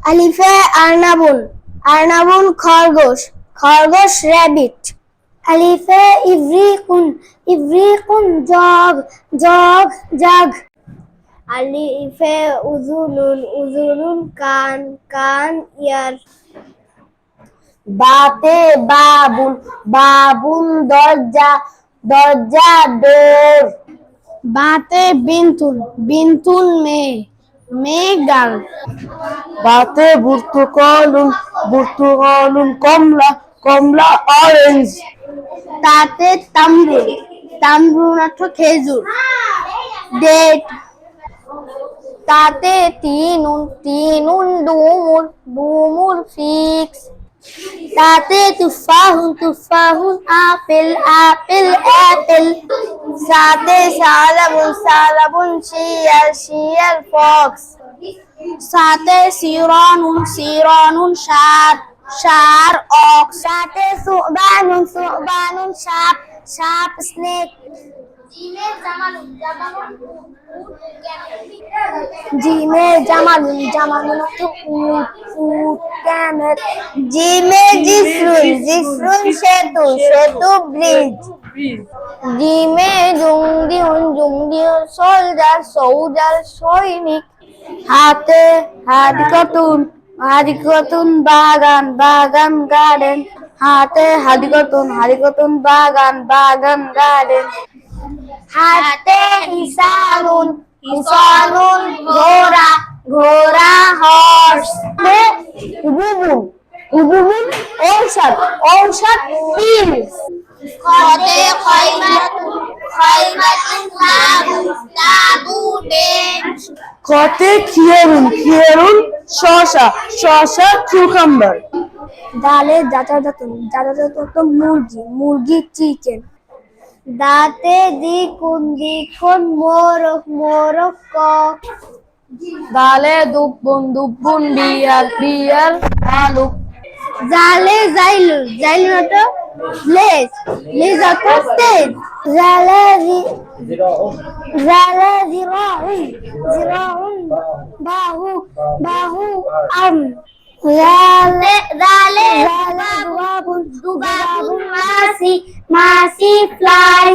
আলিফে আরনাবুন, আরনাবুন খরগোশ, খরগোশ rabbit. আলিফে ইভরিকুন, ইভরিকুন jug, jug জাগ। আলিফে উজুনুন, উজুনুন কান, কান ইয়ার। বাতে বাবুন, বাবুন দরজা, দরজা ডোর। বাতে বিন্তুন, বিন্তুন মেয়ে, মেয়ে গার্ল। বাতে বুর্তুকালুন, বুর্তুকালুন কমলা, কমলা অরেঞ্জ। তাতে তামরুন, তামরুন অর্থ খেজুর, ডেট। তাতে তিনুন, তিনুন ডুমুর, ডুমুর ফিক্স। তাতে তুফাহুন, তুফাহুন আপেল, আপেল অ্যাপেল। সাথে সালাবুন, সালাবুন শিয়াল, শিয়াল ফক্স। সাথে সিরানুন, সিরানুন ষাঁড়, ষাঁড় অক্স। সাথে সুবানুন, সুবানুন সাপ, সাপ স্নেক। জিমে জামালুন, জামালুন উট, উট ক্যামেল। জিমে জিসরুন, জিসরুন সেতু, সেতু ব্রিজ। জিমে জুংদিউন, জুংদিউন সোলজার, সোলজার সৈনিক। হাতে হাদিকতুন, হাদিকতুন বাগান, বাগান গার্ডেন। হাতে হাদিকতুন, হাদিকতুন বাগান, বাগান গার্ডেন। হাতে হিসানুন, হিসানুন ঘোড়া, ঘোড়া হর্স। হুবুবুন, হুবুবুন ঔষধ, ঔষধ পিলস। খতে খয়মাতুন, খয়মাতুন তাবু, তাবু বেঞ্চ। খতে খিয়ারুন, খিয়ারুন শসা, শসা কিউকাম্বার। দালে যাচাজাতুন, যাচাজাতুন মুরগি, মুরগি চিকেন। দাতে দিকুন, দিকুন মোরগ, মোরগ কক। দালে দুব্বুন, দুব্বুন বিয়ার, বিয়ার ভালুক। জালে জাইলুন, জাইলুন অর্থ লেজ, লেজ অর্থ তেজ। জালে জালে জিরাউন, জিরাউন বাহু, বাহু আর্ম। জালে জালে দুবাবুন, দুবাবুন মাছি, মাছি ফ্লাই।